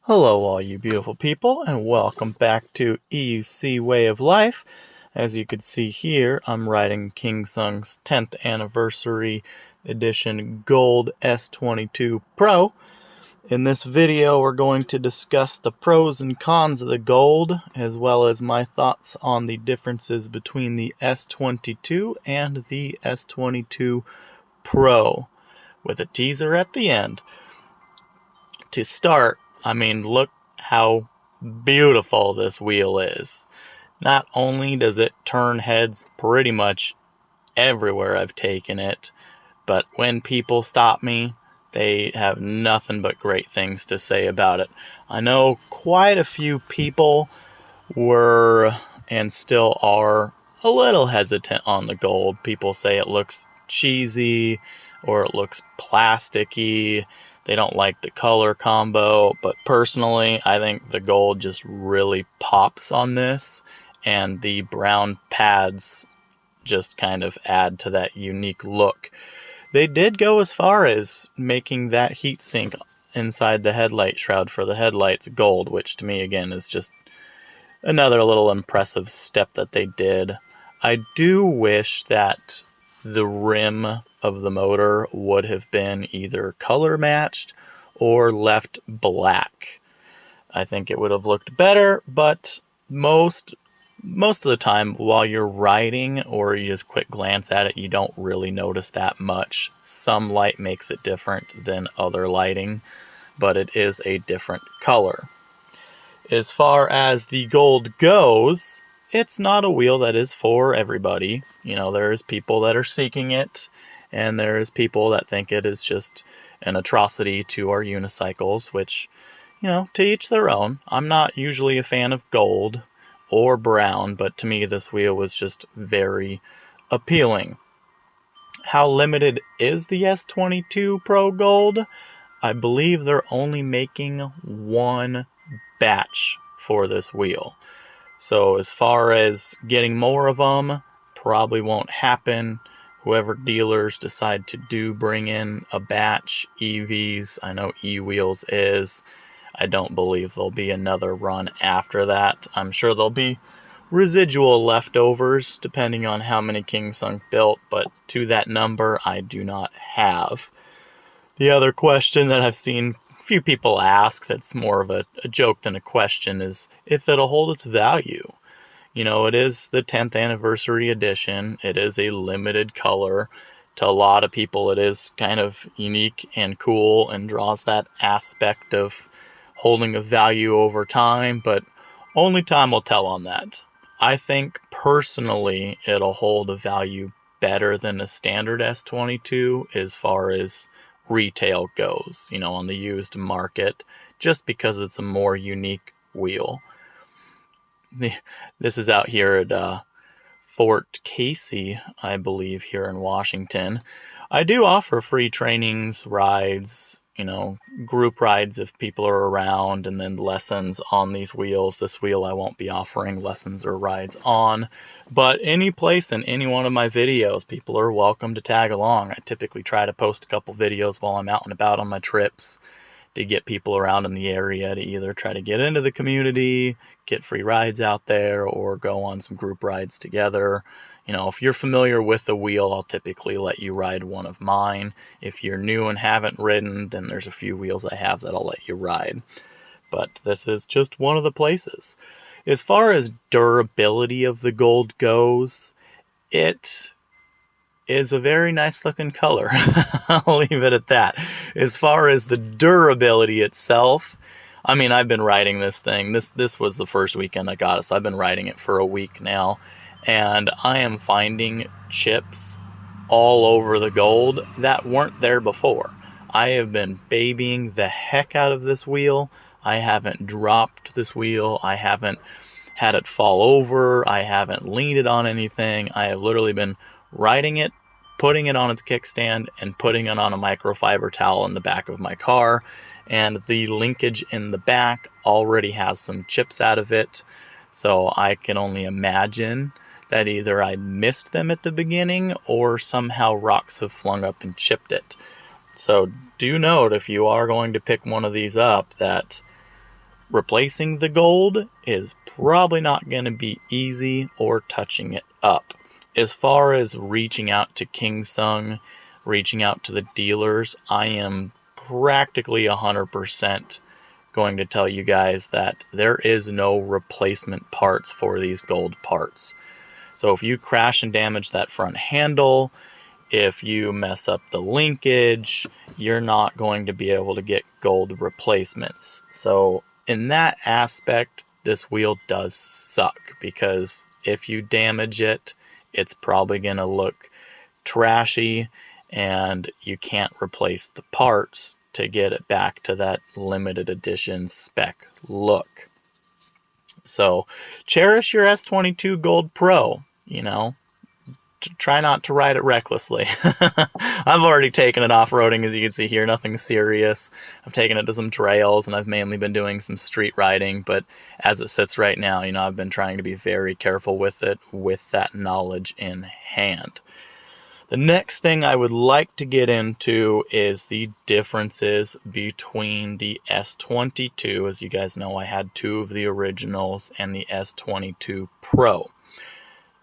Hello all you beautiful people, and welcome back to EUC Way of Life. As you can see here, I'm riding Kingsong's 10th Anniversary Edition Gold S22 Pro. In this video, we're going to discuss the pros and cons of the Gold, as well as my thoughts on the differences between the S22 and the S22 Pro, with a teaser at the end. To start, look how beautiful this wheel is. Not only does it turn heads pretty much everywhere I've taken it, but when people stop me, they have nothing but great things to say about it. I know quite a few people were, and still are, a little hesitant on the Gold. People say it looks cheesy or it looks plasticky. They don't like the color combo, but personally, I think the Gold just really pops on this, and the brown pads just kind of add to that unique look. They did go as far as making that heatsink inside the headlight shroud for the headlights gold, which to me, again, is just another little impressive step that they did. I do wish that the rim of the motor would have been either color matched or left black. I think it would have looked better, but most of the time while you're riding or you just quick glance at it, you don't really notice that much. Some light makes it different than other lighting, but it is a different color. As far as the Gold goes, it's not a wheel that is for everybody. There's people that are seeking it, and there's people that think it is just an atrocity to our unicycles, which, to each their own. I'm not usually a fan of gold or brown, but to me this wheel was just very appealing. How limited is the S22 Pro Gold? I believe they're only making one batch for this wheel. So as far as getting more of them, probably won't happen. Whoever dealers decide to do bring in a batch, EVs, I know E-Wheels is. I don't believe there'll be another run after that. I'm sure there'll be residual leftovers depending on how many Kingsong built, but to that number I do not have. The other question that I've seen few people ask, that's more of a joke than a question, is if it'll hold its value. It is the 10th anniversary edition. It is a limited color. To a lot of people, it is kind of unique and cool and draws that aspect of holding a value over time, but only time will tell on that. I think personally it'll hold a value better than a standard S22 as far as retail goes, on the used market, just because it's a more unique wheel. This is out here at Fort Casey, I believe, here in Washington. I do offer free trainings, rides, group rides if people are around, and then lessons on these wheels. This wheel I won't be offering lessons or rides on, but any place in any one of my videos, people are welcome to tag along. I typically try to post a couple videos while I'm out and about on my trips to get people around in the area to either try to get into the community, get free rides out there, or go on some group rides together. If you're familiar with the wheel, I'll typically let you ride one of mine. If you're new and haven't ridden, then there's a few wheels I have that I'll let you ride. But this is just one of the places. As far as durability of the Gold goes, it is a very nice looking color. I'll leave it at that. As far as the durability itself, I've been riding this thing. This was the first weekend I got it, so I've been riding it for a week now. And I am finding chips all over the Gold that weren't there before. I have been babying the heck out of this wheel. I haven't dropped this wheel. I haven't had it fall over. I haven't leaned it on anything. I have literally been riding it, putting it on its kickstand, and putting it on a microfiber towel in the back of my car. And the linkage in the back already has some chips out of it. So I can only imagine that either I missed them at the beginning or somehow rocks have flung up and chipped it. So do note, if you are going to pick one of these up, that replacing the gold is probably not going to be easy or touching it up. As far as reaching out to Kingsong, reaching out to the dealers, I am practically 100% going to tell you guys that there is no replacement parts for these gold parts. So if you crash and damage that front handle, if you mess up the linkage, you're not going to be able to get gold replacements. So in that aspect, this wheel does suck, because if you damage it, it's probably going to look trashy, and you can't replace the parts to get it back to that limited edition spec look. So cherish your S22 Gold Pro, you know. Try not to ride it recklessly. I've already taken it off-roading, as you can see here, nothing serious. I've taken it to some trails, and I've mainly been doing some street riding, but as it sits right now, you know, I've been trying to be very careful with it, with that knowledge in hand. The next thing I would like to get into is the differences between the S22. As you guys know, I had two of the originals and the S22 Pro.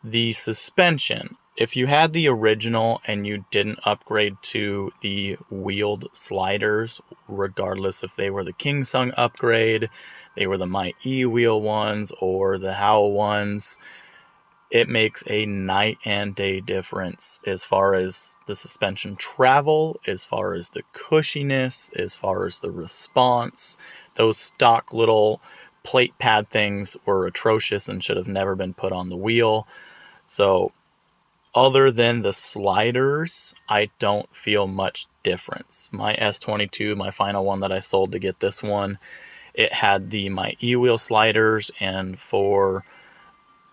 The suspension, if you had the original and you didn't upgrade to the wheeled sliders, regardless if they were the Kingsong upgrade, they were the My E-Wheel ones, or the Howell ones, it makes a night and day difference as far as the suspension travel, as far as the cushiness, as far as the response. Those stock little plate pad things were atrocious and should have never been put on the wheel. So other than the sliders, I don't feel much difference. My S22, my final one that I sold to get this one, it had the My E-Wheel sliders, and for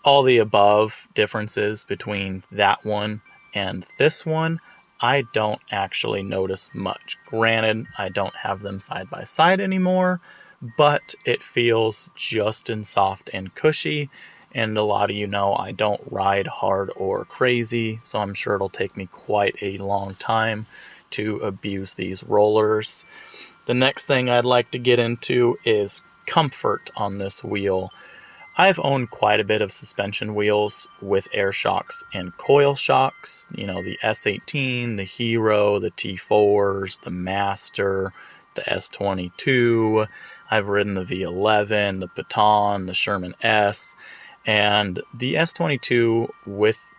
all the above differences between that one and this one, I don't actually notice much. Granted, I don't have them side by side anymore, but it feels just as soft and cushy. And a lot of you know I don't ride hard or crazy, so I'm sure it'll take me quite a long time to abuse these rollers. The next thing I'd like to get into is comfort on this wheel. I've owned quite a bit of suspension wheels with air shocks and coil shocks. You know, the S18, the Hero, the T4s, the Master, the S22. I've ridden the V11, the Baton, the Sherman S. And the S22 with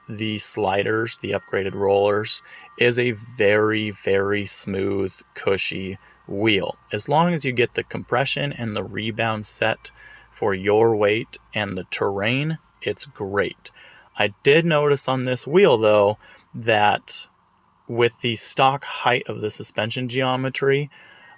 the sliders, the upgraded rollers, is a very, very smooth, cushy wheel. As long as you get the compression and the rebound set for your weight and the terrain, it's great. I did notice on this wheel, though, that with the stock height of the suspension geometry,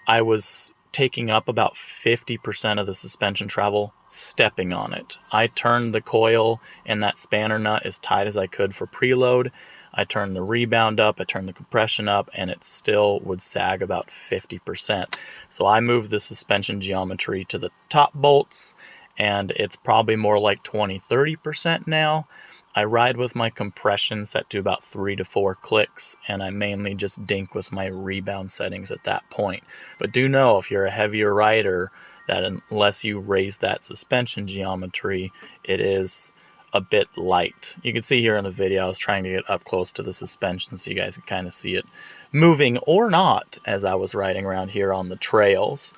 I was taking up about 50% of the suspension travel stepping on it. I turned the coil and that spanner nut as tight as I could for preload. I turned the rebound up, I turned the compression up, and it still would sag about 50%. So I moved the suspension geometry to the top bolts, and it's probably more like 20-30% now. I ride with my compression set to about 3 to 4 clicks, and I mainly just dink with my rebound settings at that point. But do know, if you're a heavier rider, that unless you raise that suspension geometry, it is a bit light. You can see here in the video, I was trying to get up close to the suspension so you guys can kind of see it moving or not as I was riding around here on the trails.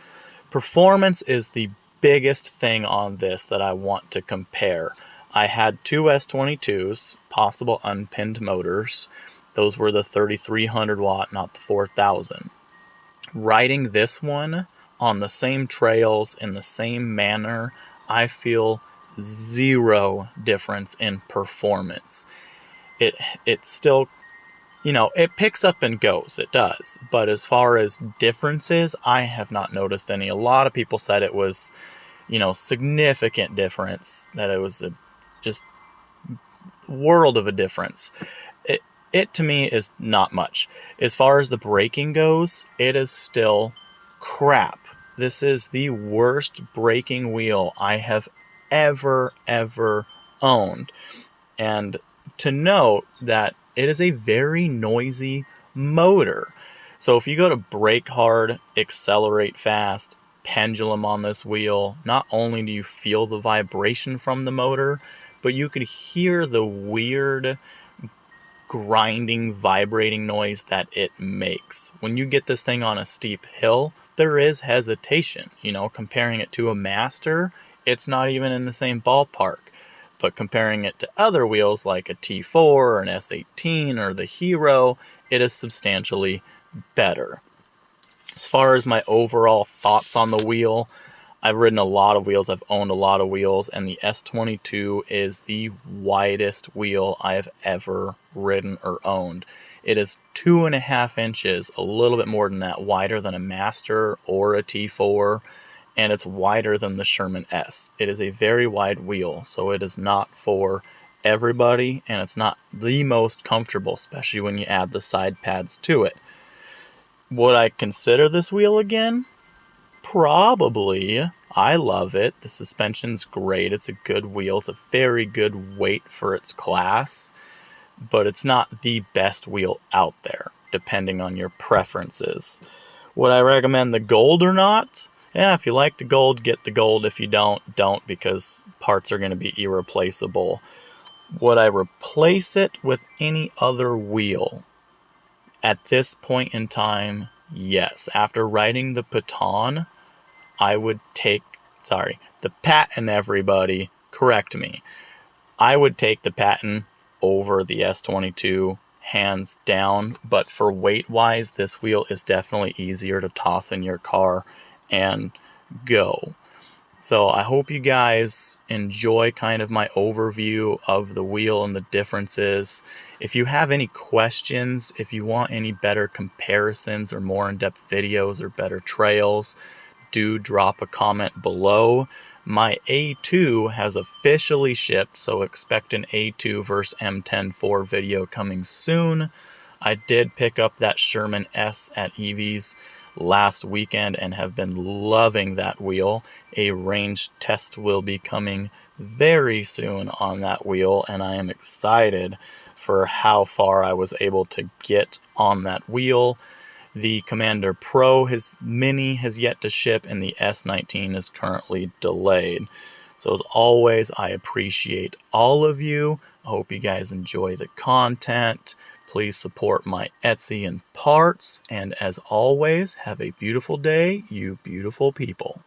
Performance is the biggest thing on this that I want to compare. I had two S22s, possible unpinned motors. Those were the 3300 watt, not the 4000. Riding this one on the same trails in the same manner, I feel zero difference in performance. It still, you know, it picks up and goes, it does. But as far as differences, I have not noticed any. A lot of people said it was, you know, significant difference, that it was a just world of a difference. It to me is not much. As far as the braking goes, it is still crap. This is the worst braking wheel I have ever owned. And to note that it is a very noisy motor. So if you go to brake hard, accelerate fast, pendulum on this wheel. Not only do you feel the vibration from the motor, but you could hear the weird grinding, vibrating noise that it makes. When you get this thing on a steep hill, there is hesitation. You know, comparing it to a Master, it's not even in the same ballpark. But comparing it to other wheels like a T4 or an S18 or the Hero, it is substantially better. As far as my overall thoughts on the wheel, I've ridden a lot of wheels, I've owned a lot of wheels, and the S22 is the widest wheel I have ever ridden or owned. It is 2.5 inches, a little bit more than that, wider than a Master or a T4, and it's wider than the Sherman S. It is a very wide wheel, so it is not for everybody, and it's not the most comfortable, especially when you add the side pads to it. Would I consider this wheel again? Probably. I love it. The suspension's great. It's a good wheel. It's a very good weight for its class, but it's not the best wheel out there, depending on your preferences. Would I recommend the gold or not? Yeah, if you like the gold, get the gold. If you don't, because parts are going to be irreplaceable. Would I replace it with any other wheel? At this point in time, yes. After riding the Patton, I would take, the Patton, everybody, correct me. I would take the Patton over the S22, hands down, but for weight-wise, this wheel is definitely easier to toss in your car and go. So I hope you guys enjoy kind of my overview of the wheel and the differences. If you have any questions, if you want any better comparisons or more in-depth videos or better trails, do drop a comment below. My A2 has officially shipped, so expect an A2 versus M10-4 video coming soon. I did pick up that Sherman S at Evie's last weekend and have been loving that wheel. A range test will be coming very soon on that wheel, and I am excited for how far I was able to get on that wheel. The Commander Pro Mini has yet to ship, and the S19 is currently delayed. So as always, I appreciate all of you. I hope you guys enjoy the content. Please support my Etsy and parts. And as always, have a beautiful day, you beautiful people.